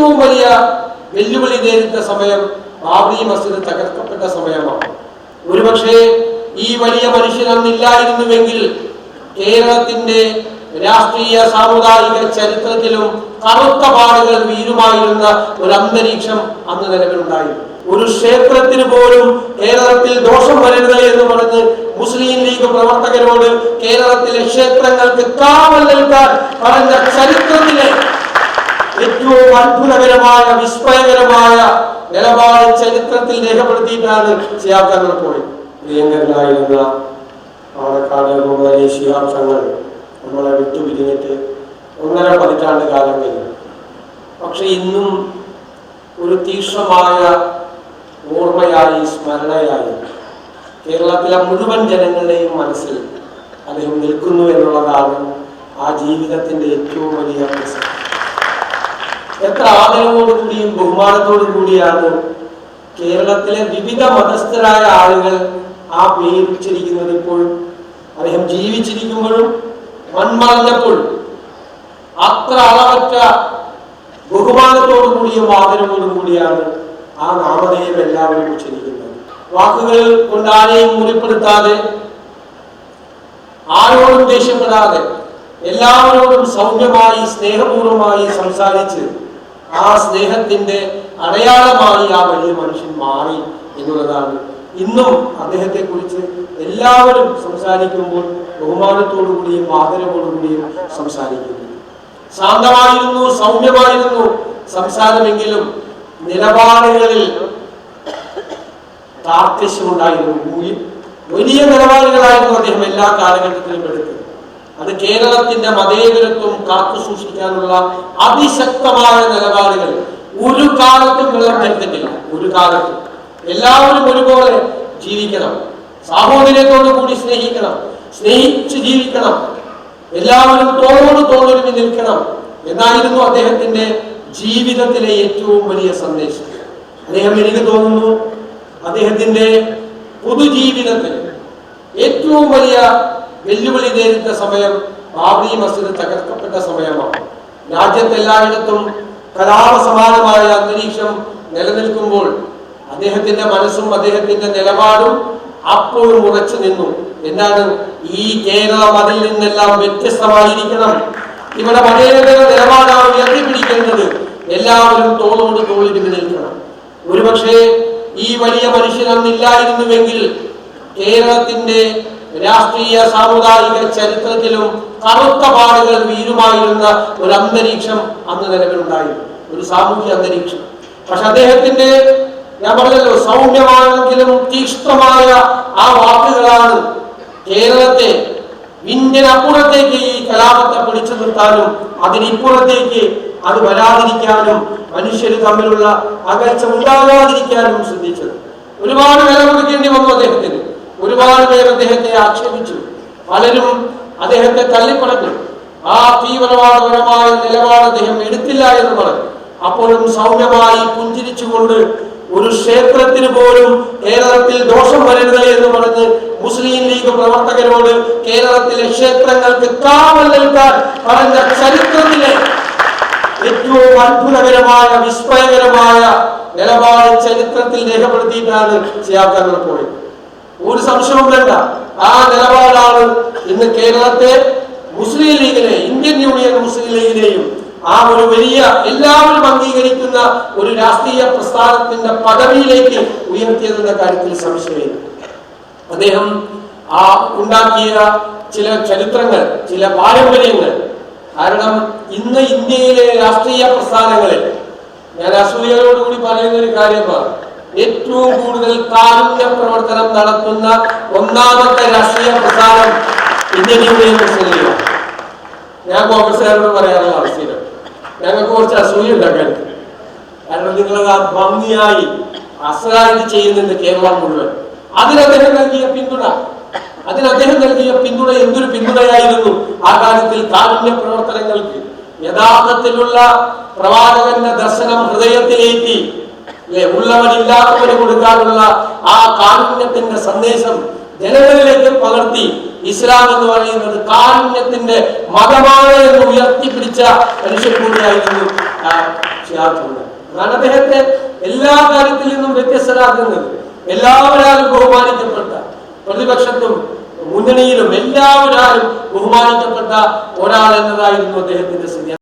ഏറ്റവും വലിയ വെല്ലുവിളി നേരിട്ട സമയം ബാബറി മസ്ജിദ് തകർക്കപ്പെട്ട സമയമാണ്. ഒരുപക്ഷെ ഈ വലിയ മനുഷ്യൻ അന്നില്ലായിരുന്നുവെങ്കിൽ കേരളത്തിന്റെ രാഷ്ട്രീയ സാമുദായിക ചരിത്രത്തിലും കറുത്ത പാടുകൾ വീരുമായിരുന്ന ഒരു അന്തരീക്ഷം അന്ന് നിലവിലുണ്ടായിരുന്നു. ഒരു ക്ഷേത്രത്തിന് പോലും കേരളത്തിൽ ദോഷം വരരുത് എന്ന് പറഞ്ഞ് മുസ്ലിം ലീഗ് പ്രവർത്തകരോട് കേരളത്തിലെ ക്ഷേത്രങ്ങൾക്ക് കാവൽ നൽകാൻ പറഞ്ഞ ചരിത്രത്തിലെ ഏറ്റവും അത്ഭുതകരമായ വിസ്മയകരമായ നിലപാട് ചരിത്രത്തിൽ രേഖപ്പെടുത്തിയിട്ടാണ് ശിഹാബ് തങ്ങൾ പോയി. പ്രിയങ്കരനായിരുന്ന പാലക്കാട് ശിഹാബ് തങ്ങൾ നമ്മളെ വിട്ടുപിരിഞ്ഞിട്ട് 1.5 പതിറ്റാണ്ട് കാലം കഴിഞ്ഞു. പക്ഷെ ഇന്നും ഒരു തീക്ഷ്ണമായ ഓർമ്മയായി, സ്മരണയായി കേരളത്തിലെ മുഴുവൻ ജനങ്ങളുടെയും മനസ്സിൽ അദ്ദേഹം നിൽക്കുന്നു എന്നുള്ളതാണ് ആ ജീവിതത്തിന്റെ ഏറ്റവും വലിയ പ്രസക്തി. എത്ര ആദരവോടുകൂടിയും ബഹുമാനത്തോടു കൂടിയാണ് കേരളത്തിലെ വിവിധ മതസ്ഥരായ ആളുകൾ ആ പേര് ഉച്ചരിക്കുന്നത്. ഇപ്പോൾ അദ്ദേഹം ജീവിച്ചിരിക്കുമ്പോഴും മൺമറഞ്ഞപ്പോഴും അത്ര അളവറ്റ ബഹുമാനത്തോടു കൂടിയും ആദരവോടും കൂടിയാണ് ആ നാമധേയം എല്ലാവരും ഉച്ചരിക്കുന്നത്. വാക്കുകൾ കൊണ്ട് ആരെയും മുറിപ്പെടുത്താതെ, ആരോടും ദേഷ്യപ്പെടാതെ, എല്ലാവരോടും സൗമ്യമായി സ്നേഹപൂർവമായി സംസാരിച്ച് ആ സ്നേഹത്തിന്റെ അടയാളമായി ആ വലിയ മനുഷ്യൻ മാറി എന്നുള്ളതാണ്. ഇന്നും അദ്ദേഹത്തെ കുറിച്ച് എല്ലാവരും സംസാരിക്കുമ്പോൾ ബഹുമാനത്തോടു കൂടിയും ആദരവോടു കൂടിയും സംസാരിക്കുന്നു. ശാന്തമായിരുന്നു, സൗമ്യമായിരുന്നു സംസാരമെങ്കിലും നിലപാടുകളിൽ താർക്കശ്യമുണ്ടായിരുന്നു. വലിയ നിലപാടുകളായിരുന്നു അദ്ദേഹം എല്ലാ കാലഘട്ടത്തിലും എടുത്തത്. അത് കേരളത്തിന്റെ മതേതരത്വം കാത്തു സൂക്ഷിക്കാനുള്ള അതിശക്തമായ നിലപാടുകൾ ഒരു കാലത്തും നിലനിർത്തിയിട്ടില്ല. ഒരു കാലത്തും എല്ലാവരും ഒരുപോലെ ജീവിക്കണം, സാഹോദര്യത്തോടു കൂടി സ്നേഹിക്കണം, സ്നേഹിച്ച് ജീവിക്കണം, എല്ലാവരും തോളോട് തോളൊരുമി നിൽക്കണം എന്നായിരുന്നു അദ്ദേഹത്തിന്റെ ജീവിതത്തിലെ ഏറ്റവും വലിയ സന്ദേശം. അദ്ദേഹം, എനിക്ക് തോന്നുന്നു, അദ്ദേഹത്തിന്റെ പൊതുജീവിതത്തിൽ ഏറ്റവും വലിയ വെല്ലുവിളി നേരിട്ട സമയം ബാബറി മസ്ജിദ് തകർക്കപ്പെട്ട സമയമാണ്. രാജ്യത്തെല്ലായിടത്തും കലാപസമാനമായ അന്തരീക്ഷം നിലനിൽക്കുമ്പോൾ അദ്ദേഹത്തിന്റെ മനസ്സും അദ്ദേഹത്തിന്റെ നിലപാടും അപ്പോഴും ഉറച്ചു നിന്നു. എന്താണ്? ഈ കേരളം അതിൽ നിന്നെല്ലാം വ്യത്യസ്തമായിരിക്കണം, ഇവിടെ മതേതര നിലപാടാണ് ഉയർത്തിപ്പിടിക്കേണ്ടത്, എല്ലാവരും തോളോട് തോളിരുന്ന് നിൽക്കണം. ഒരുപക്ഷെ ഈ വലിയ മനുഷ്യൻ അന്നില്ലായിരുന്നുവെങ്കിൽ കേരളത്തിന്റെ രാഷ്ട്രീയ സാമുദായിക ചരിത്രത്തിലും കറുത്ത പാടുകൾ വീരുമായിരുന്ന ഒരു അന്തരീക്ഷം അന്ന് നിലവിലുണ്ടായിരുന്നു, ഒരു സാമൂഹ്യ അന്തരീക്ഷം. പക്ഷെ അദ്ദേഹത്തിന്റെ, ഞാൻ പറഞ്ഞല്ലോ, സൗമ്യമാണെങ്കിലും തീക്ഷ്ണമായ ആ വാക്കുകളാണ് കേരളത്തെ ഇന്ത്യനപ്പുറത്തേക്ക് ഈ കലാപത്തെ പിടിച്ചു നിർത്താനും അതിനിപ്പുറത്തേക്ക് അത് വരാതിരിക്കാനും മനുഷ്യർ തമ്മിലുള്ള അകൽച്ച ഉണ്ടാകാതിരിക്കാനും ശ്രദ്ധിച്ചത്. ഒരുപാട് വില കൊടുക്കേണ്ടി വന്നു അദ്ദേഹത്തിന്. ഒരുപാട് പേർ അദ്ദേഹത്തെ ആക്ഷേപിച്ചു, പലരും അദ്ദേഹത്തെ തള്ളിപ്പറഞ്ഞു. ആ തീവ്രവാദപരമായ നിലപാട് അദ്ദേഹം എടുത്തില്ല എന്ന് പറഞ്ഞു. അപ്പോഴും സൗമ്യമായി പുഞ്ചിരിച്ചുകൊണ്ട് ഒരു ക്ഷേത്രത്തിന് പോലും കേരളത്തിൽ ദോഷം വരരുത് എന്ന് പറഞ്ഞ് മുസ്ലിം ലീഗ് പ്രവർത്തകരോട് കേരളത്തിലെ ക്ഷേത്രങ്ങൾക്ക് കാവൽ നൽകാൻ പറഞ്ഞ ചരിത്രത്തിലെ ഏറ്റവും അത്ഭുതകരമായ വിസ്മയകരമായ നിലപാട് ചരിത്രത്തിൽ രേഖപ്പെടുത്തിയിട്ടാണ് ശിഹാബ് തങ്ങൾ പോയത്. ഒരു സംശയവും വേണ്ട, ആ നിലപാടാണ് ഇന്ന് കേരളത്തെ മുസ്ലിം ലീഗിനെ, ഇന്ത്യൻ യൂണിയൻ മുസ്ലിം ലീഗിനെയും ആ ഒരു വലിയ എല്ലാവരും അംഗീകരിക്കുന്ന ഒരു രാഷ്ട്രീയ പ്രസ്ഥാനത്തിന്റെ പദവിയിലേക്ക് ഉയർത്തിയതെന്ന കാര്യത്തിൽ സംശയമില്ല. അദ്ദേഹം ആ ഉണ്ടാക്കിയ ചില ചരിത്രങ്ങൾ, ചില പാരമ്പര്യങ്ങൾ, കാരണം ഇന്ന് ഇന്ത്യയിലെ രാഷ്ട്രീയ പ്രസ്ഥാനങ്ങളിൽ, ഞാൻ അസൂയയോടുകൂടി പറയുന്ന ഒരു കാര്യമാണ്, ഏറ്റവും കൂടുതൽ കാരുണ്യ പ്രവർത്തനം നടത്തുന്ന ഒന്നാമത്തെ രാഷ്ട്രീയ പ്രസ്ഥാനം ഇന്ത്യൻ യൂണിയൻ മുസ്ലിം ലീഗാണ്. ഞാൻ കോൺഗ്രസ്സുകാരോട് പറയാനുള്ള അവസ്ഥയിലാണ്, ഞങ്ങൾക്ക് കുറച്ച് അസൂയ ഉണ്ടാക്കാൻ. കാരണം നിങ്ങളത് ആ ഭംഗിയായി അസലായിട്ട് ചെയ്യുന്നുണ്ട് കേരളം മുഴുവൻ. അതിന് അദ്ദേഹം നൽകിയ പിന്തുണ എന്തൊരു പിന്തുണയായിരുന്നു ആ കാര്യത്തിൽ. കാരുണ്യ പ്രവർത്തനങ്ങൾക്ക് യഥാർത്ഥത്തിലുള്ള പ്രവാചകന്റെ ദർശനം ഹൃദയത്തിലേറ്റി ഉള്ളവനില്ലാത്തവന് കൊടുക്കാനുള്ള ആ കാരുണ്യത്തിന്റെ സന്ദേശം ജനങ്ങളിലേക്ക് പകർത്തി ഇസ്ലാം എന്ന് പറയുന്നത് കാരുണ്യത്തിന്റെ മതമാണ് എന്ന് ഉയർത്തിപ്പിടിച്ച മനുഷ്യൻ കൂടിയായിരുന്നു ഷിയാത്തുള്ള. അതാണ് അദ്ദേഹത്തെ എല്ലാ കാര്യത്തിൽ നിന്നും വ്യത്യസ്തരാക്കുന്നത്. എല്ലാവരാലും ബഹുമാനിക്കപ്പെട്ട, പ്രതിപക്ഷത്തും മുന്നണിയിലും എല്ലാവരാലും ബഹുമാനിക്കപ്പെട്ട ഒരാൾ എന്നതായിരുന്നു അദ്ദേഹത്തിന്റെ സ്ഥിതി.